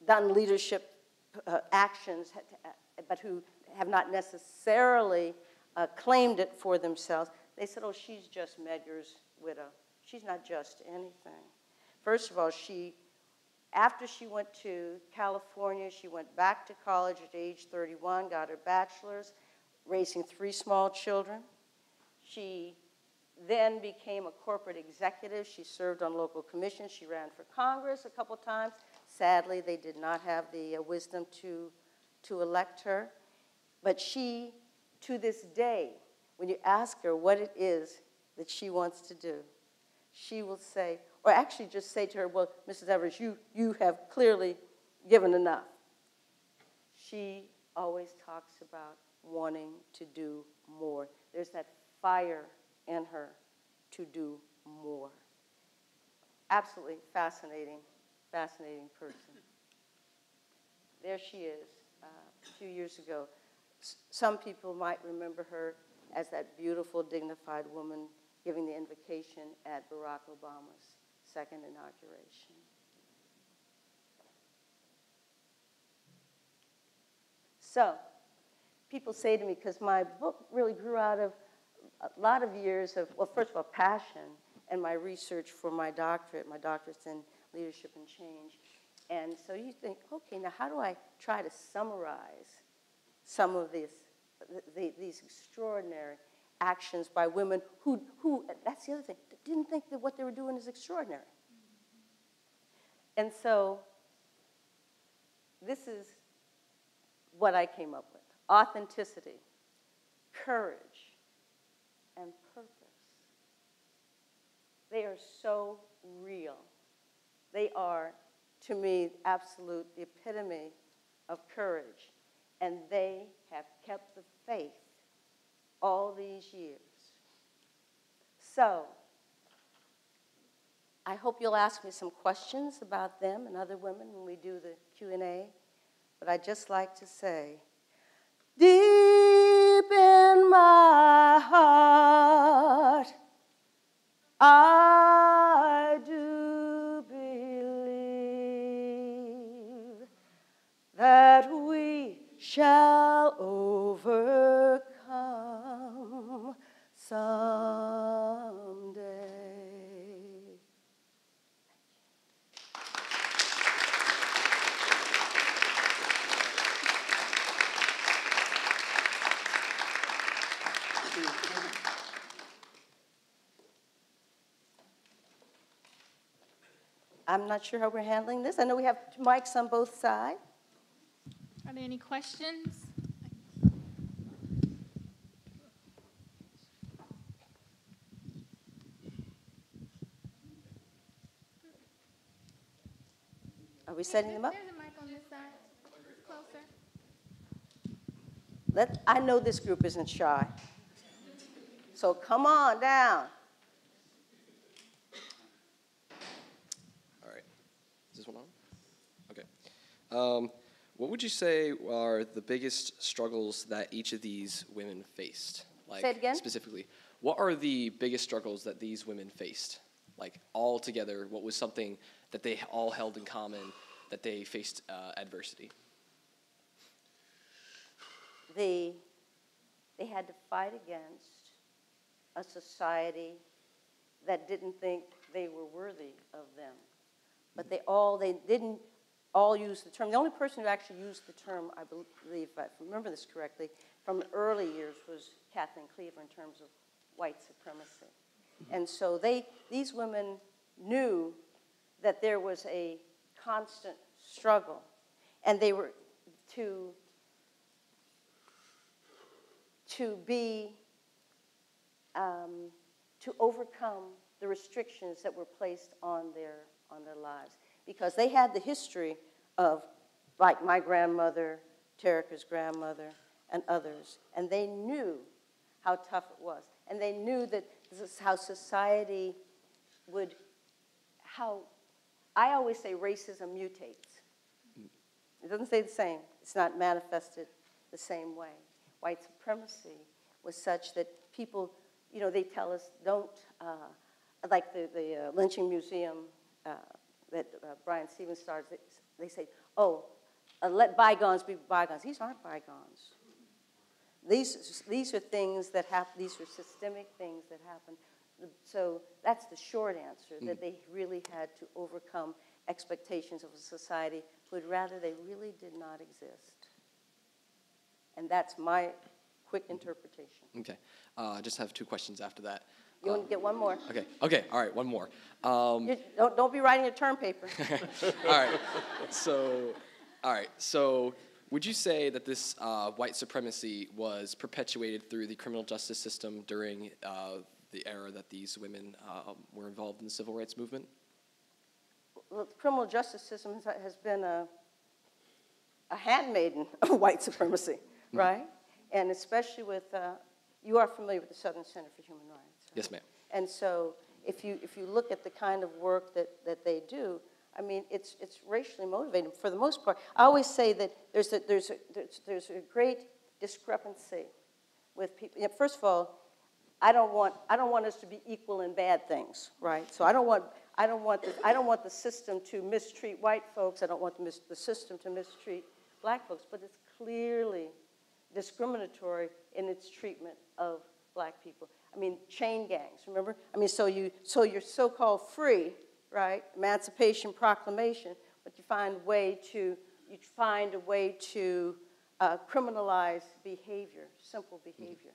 done leadership actions, but who have not necessarily claimed it for themselves, they said, oh, she's just Medgar's widow. She's not just anything. First of all, after she went to California, she went back to college at age 31, got her bachelor's, raising 3 small children. She then became a corporate executive. She served on local commissions. She ran for Congress a couple times. Sadly, they did not have the wisdom to elect her. But she, to this day, when you ask her what it is that she wants to do, she will say, or actually just say to her, well, Mrs. Evers, you have clearly given enough. She always talks about wanting to do more. There's that fire in her to do more. Absolutely fascinating person. There she is, a few years ago. Some people might remember her as that beautiful, dignified woman giving the invocation at Barack Obama's second inauguration. So, people say to me, because my book really grew out of a lot of years of, well, first of all, passion and my research for my doctorate. My doctorate's in leadership and change. And so you think, okay, now how do I try to summarize some of these extraordinary actions by women who, that's the other thing, didn't think that what they were doing is extraordinary. And so this is what I came up with. Authenticity, courage, and purpose. They are so real. They are, to me, absolute the epitome of courage. And they have kept the faith all these years. So, I hope you'll ask me some questions about them and other women when we do the Q&A. But I'd just like to say, deep in my heart, I do believe that we shall overcome someday. I'm not sure how we're handling this. I know we have mics on both sides. Are there any questions? Are we setting them up? There's a mic on this side. Closer. I know this group isn't shy. So come on down. All right. Is this one on? Okay. What would you say are the biggest struggles that each of these women faced? Like, say it again? Specifically, what are the biggest struggles that these women faced? Like, all together, what was something that they all held in common that they faced adversity? They had to fight against a society that didn't think they were worthy of them. But they didn't all use the term. The only person who actually used the term, I believe, if I remember this correctly, from early years was Kathleen Cleaver in terms of white supremacy. And so these women knew that there was a constant struggle, and they were to overcome the restrictions that were placed on their lives, because they had the history of, like my grandmother, Terrica's grandmother, and others, and they knew how tough it was, and they knew that this is how society would, I always say racism mutates. It doesn't stay the same. It's not manifested the same way. White supremacy was such that people, they tell us don't, like the lynching museum that Brian Stevens started, they say, let bygones be bygones. These aren't bygones. These are things that happen, these are systemic things that happen. So that's the short answer, that they really had to overcome expectations of a society who would rather they really did not exist. And that's my quick interpretation. Okay. I just have 2 questions after that. You want to get one more? Okay, all right, one more. Don't be writing a term paper. All right, so would you say that this white supremacy was perpetuated through the criminal justice system during the era that these women were involved in the civil rights movement? Well, the criminal justice system has been a handmaiden of white supremacy, right? And especially with, you are familiar with the Southern Center for Human Rights. Right? Yes, ma'am. And so if you look at the kind of work that they do, I mean, it's racially motivated for the most part. I always say that there's a great discrepancy with people. First of all, I don't want us to be equal in bad things, right? So I don't want the system to mistreat white folks. I don't want the system to mistreat black folks. But it's clearly discriminatory in its treatment of black people. I mean, chain gangs. Remember? I mean, so you're so-called free, right? Emancipation Proclamation, but you find a way to criminalize behavior, simple behavior.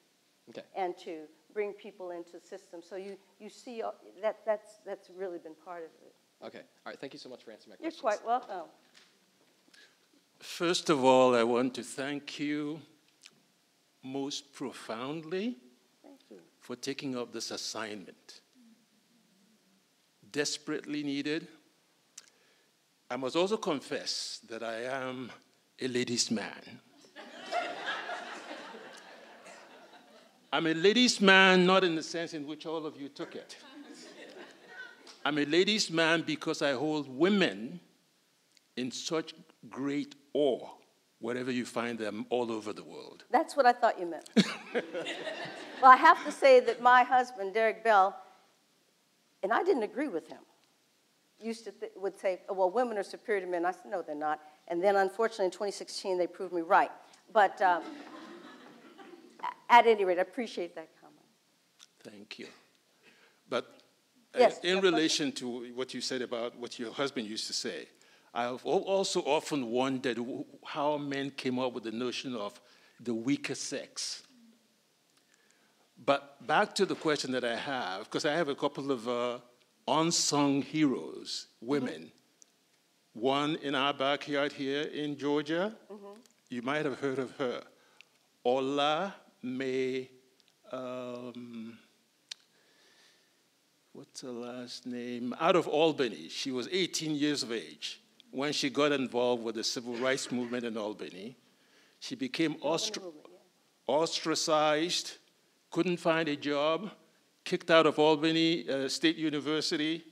Okay. And to bring people into the system. So you see that's really been part of it. Okay. All right. Thank you so much for answering my questions. You're quite welcome. First of all, I want to thank you most profoundly for taking up this assignment. Desperately needed. I must also confess that I am a ladies' man. I'm a ladies' man, not in the sense in which all of you took it. I'm a ladies' man because I hold women in such great awe wherever you find them all over the world. That's what I thought you meant. Well, I have to say that my husband, Derrick Bell, and I didn't agree with him, would say, well, women are superior to men. I said, no, they're not. And then, unfortunately, in 2016, they proved me right. But at any rate, I appreciate that comment. Thank you. But yes, in relation to what you said about what your husband used to say, I've also often wondered how men came up with the notion of the weaker sex. But back to the question that I have, because I have a couple of unsung heroes, women. One in our backyard here in Georgia. You might have heard of her. Ola May, what's her last name? Out of Albany. She was 18 years of age when she got involved with the civil rights movement in Albany. She became ostracized couldn't find a job, kicked out of Albany State University,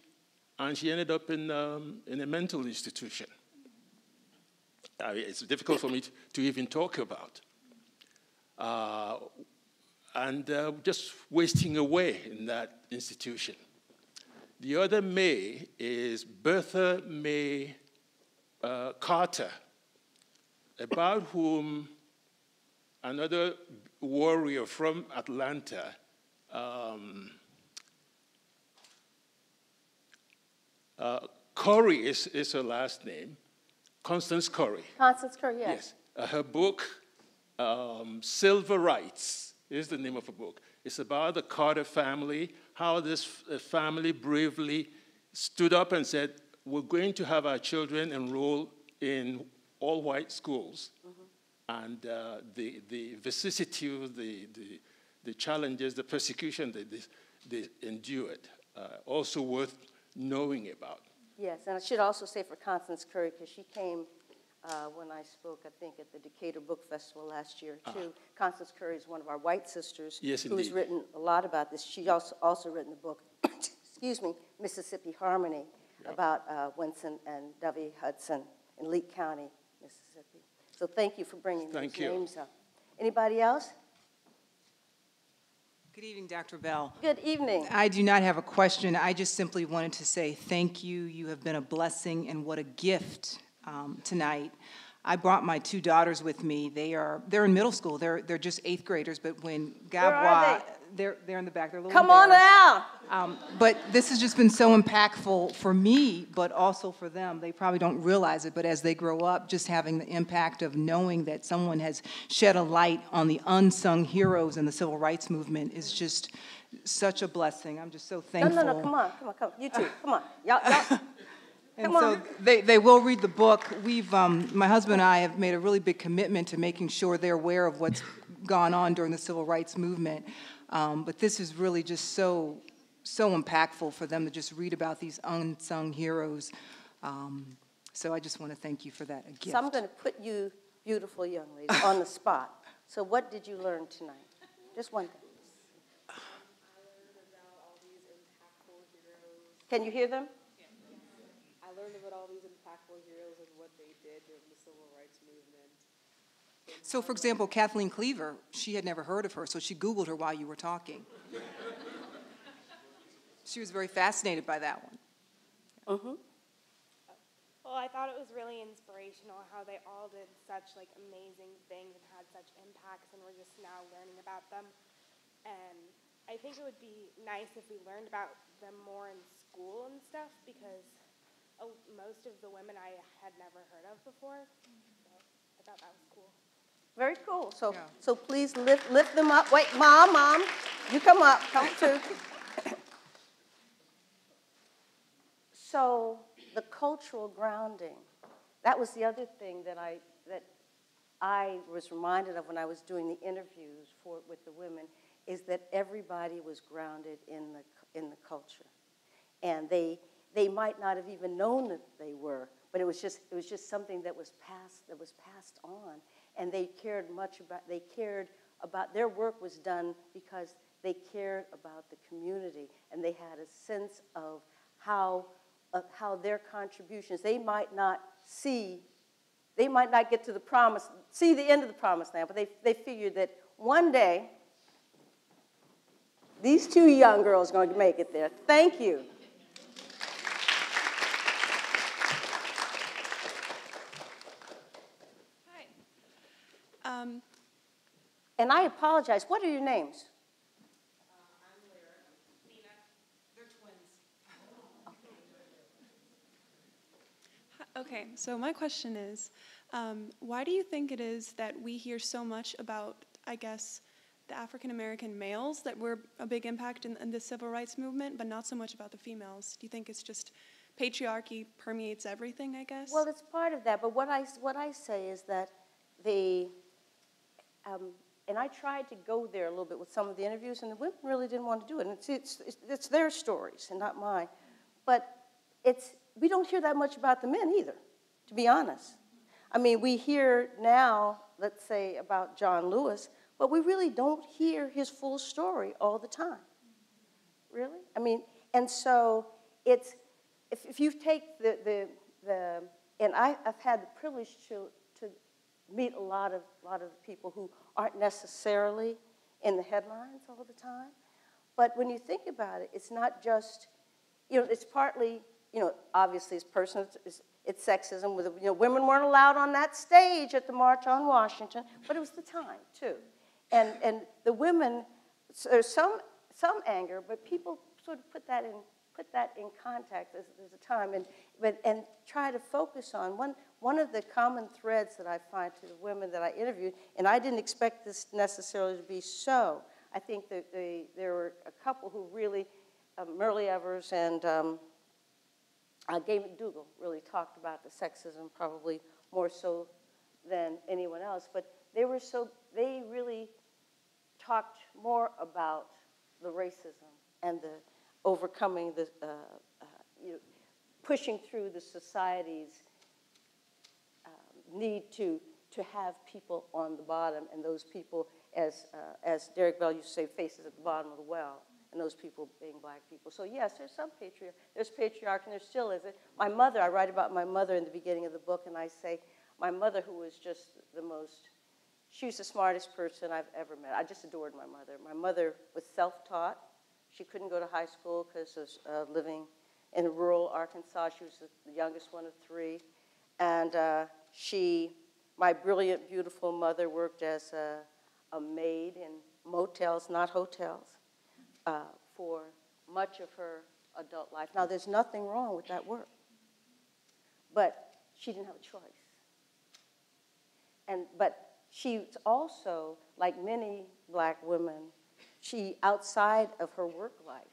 and she ended up in a mental institution. It's difficult for me to even talk about. Just wasting away in that institution. The other May is Bertha May Carter, about whom another warrior from Atlanta, Curry is her last name, Constance Curry. Constance Curry, yes. Yes. Her book, Civil Rights, is the name of her book. It's about the Carter family, how this family bravely stood up and said, we're going to have our children enroll in all-white schools. Mm-hmm. And the vicissitude, the challenges, the persecution that they endured, also worth knowing about. Yes, and I should also say for Constance Curry, because she came when I spoke, I think, at the Decatur Book Festival last year, too. Constance Curry is one of our white sisters who's written a lot about this. She's also written the book, excuse me, Mississippi Harmony, about Winston and Dovey Hudson in Leake County, Mississippi. So thank you for bringing those names up. Anybody else? Good evening, Dr. Bell. Good evening. I do not have a question. I just simply wanted to say thank you. You have been a blessing, and what a gift tonight. I brought my two daughters with me. They're in middle school. They're just 8th graders. But when Gabwa, they're in the back. They're little. Come on out. But this has just been so impactful for me, but also for them. They probably don't realize it, but as they grow up, just having the impact of knowing that someone has shed a light on the unsung heroes in the civil rights movement is just such a blessing. I'm just so thankful. No, come on. You two, come on. Y'all. And so they will read the book. My husband and I have made a really big commitment to making sure they're aware of what's gone on during the civil rights movement. But this is really just so impactful for them to just read about these unsung heroes. So I just want to thank you for that gift. So I'm going to put you, beautiful young lady, on the spot. So what did you learn tonight? Just one thing. I learned about all these impactful heroes. Can you hear them? I learned about all these impactful heroes and what they did during the civil rights movement. So, for example, Kathleen Cleaver, she had never heard of her, so she Googled her while you were talking. She was very fascinated by that one. Mm-hmm. Well, I thought it was really inspirational how they all did such amazing things and had such impacts, and we're just now learning about them. And I think it would be nice if we learned about them more in school and stuff, because most of the women I had never heard of before. So I thought that was cool. Very cool. So please lift them up. Wait, Mom, you come up. Come too. So the cultural grounding, that was the other thing that I was reminded of when I was doing the interviews with the women, is that everybody was grounded in the culture, and they might not have even known that they were, but it was just something that was passed on, and they cared about their work was done because they cared about the community, and they had a sense of how their contributions, they might not get to see the end of the promised land, but they figured that one day these two young girls are going to make it there. Thank you. And I apologize. What are your names? I'm Lyra. Nina. They're twins. Okay, so my question is, why do you think it is that we hear so much about, I guess, the African-American males that were a big impact in the civil rights movement, but not so much about the females? Do you think it's just patriarchy permeates everything, I guess? Well, it's part of that, but what I say is that and I tried to go there a little bit with some of the interviews, and the women really didn't want to do it. And it's their stories and not mine. But we don't hear that much about the men either, to be honest. I mean, we hear now, let's say, about John Lewis, but we really don't hear his full story all the time. Really? I mean, and so it's, if you take and I've had the privilege to meet a lot of people who aren't necessarily in the headlines all the time, but when you think about it, it's not just, it's partly, obviously it's personal, it's sexism. Women weren't allowed on that stage at the March on Washington, but it was the time too, and the women, there's some anger, but people sort of put that in context. There's a time, and try to focus on one of the common threads that I find to the women that I interviewed, and I didn't expect this necessarily to be so. I think that there were a couple who really, Myrlie Evers and Gay McDougal really talked about the sexism probably more so than anyone else, but they really talked more about the racism and the overcoming the, pushing through the society's need to have people on the bottom, and those people, as Derrick Bell used to say, faces at the bottom of the well, and those people being black people. So yes, there's some there's patriarchy, and there still is it. My mother, I write about my mother in the beginning of the book, and I say, my mother, who was just she was the smartest person I've ever met. I just adored my mother. My mother was self-taught. She couldn't go to high school because of living in rural Arkansas. She was the youngest one of three. And my brilliant, beautiful mother worked as a maid in motels, not hotels, for much of her adult life. Now, there's nothing wrong with that work, but she didn't have a choice. But she's also, like many black women, outside of her work life,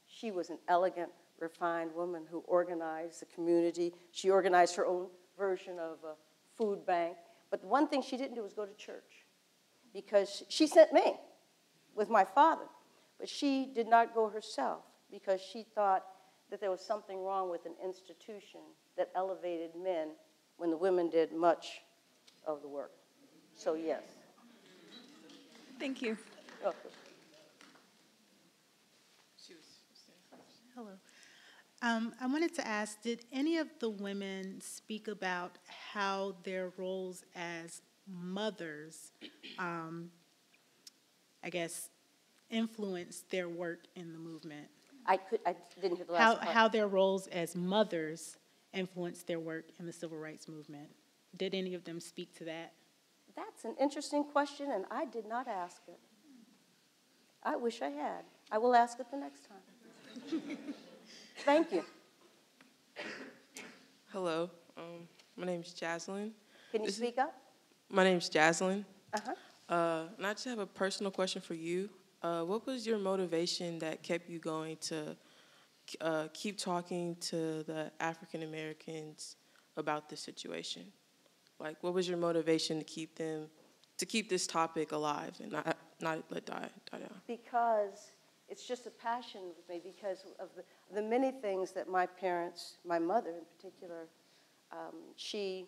she was an elegant, refined woman who organized the community. She organized her own version of a food bank. But the one thing she didn't do was go to church, because she sent me with my father. But she did not go herself because she thought that there was something wrong with an institution that elevated men when the women did much of the work. So yes. Thank you. Oh. Hello. I wanted to ask, did any of the women speak about how their roles as mothers, influenced their work in the movement? I didn't hear the last part. How their roles as mothers influenced their work in the civil rights movement. Did any of them speak to that? That's an interesting question, and I did not ask it. I wish I had. I will ask it the next time. Thank you. Hello. My name's Jaslyn. Can you speak up? My name's Jaslyn. Uh-huh. And I just have a personal question for you. What was your motivation that kept you going to keep talking to the African Americans about this situation? Like, what was your motivation to keep this topic alive and not let die down? Because it's just a passion with me, because of the many things that my parents, my mother in particular, she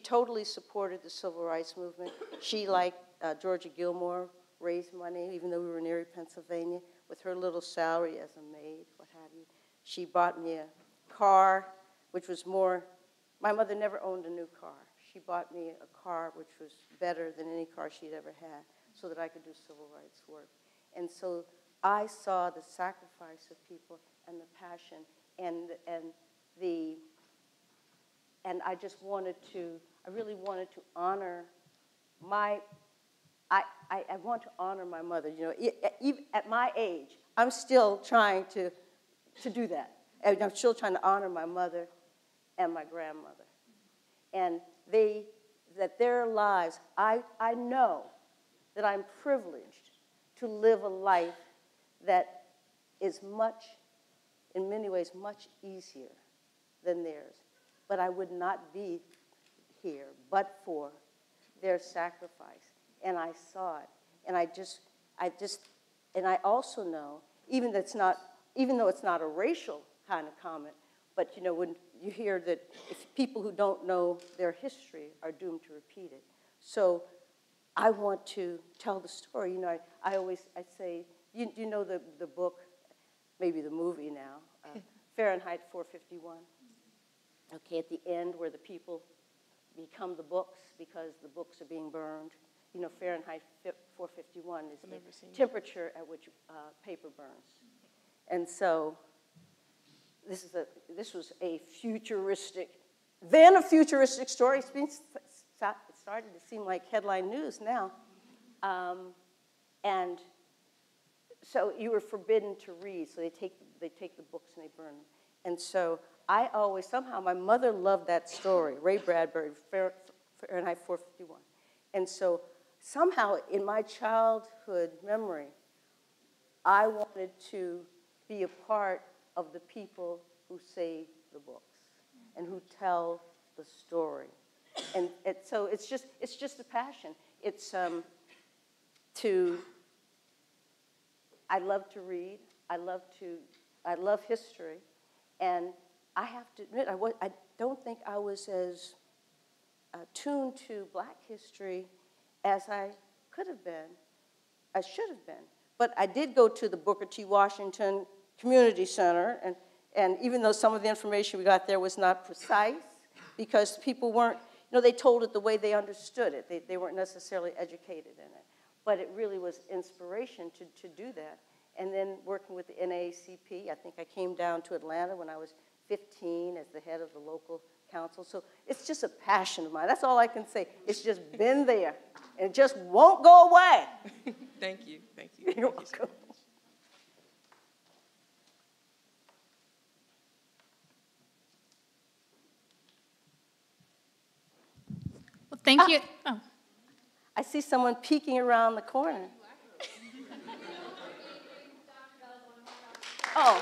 totally supported the civil rights movement. She, like Georgia Gilmore, raised money, even though we were in Erie, Pennsylvania, with her little salary as a maid, what have you. She bought me a car, which was more, my mother never owned a new car. She bought me a car which was better than any car she'd ever had, so that I could do civil rights work. And so I saw the sacrifice of people and the passion and I just I really wanted to honor I want to honor my mother. Even at my age, I'm still trying to do that. And I'm still trying to honor my mother and my grandmother. And their lives, I know that I'm privileged to live a life that is in many ways, much easier than theirs. But I would not be here but for their sacrifice. And I saw it. And I also know, even though it's not a racial kind of comment, but when you hear that if people who don't know their history are doomed to repeat it. So I want to tell the story. You know, I say, you know the book, maybe the movie now, Fahrenheit 451. Okay, at the end where the people become the books because the books are being burned. You know, Fahrenheit 451 is the temperature at which paper burns. And so this was a futuristic story. It's started to seem like headline news now. And so you were forbidden to read, so they take the books and they burn them. And so I always, somehow my mother loved that story, Ray Bradbury, Fahrenheit 451. And so somehow in my childhood memory, I wanted to be a part of the people who save the books and who tell the story. And so it's just a passion. It's I love to read. I love history. And I have to admit, I don't think I was as tuned to Black history as I could have been, I should have been. But I did go to the Booker T. Washington Community Center, and even though some of the information we got there was not precise, because people weren't, they told it the way they understood it. They weren't necessarily educated in it. But it really was inspiration to do that. And then working with the NAACP, I think I came down to Atlanta when I was 15 as the head of the local council. So it's just a passion of mine. That's all I can say. It's just been there, and it just won't go away. Thank you. Thank you. You're welcome. Well, thank you. Oh. I see someone peeking around the corner. Oh.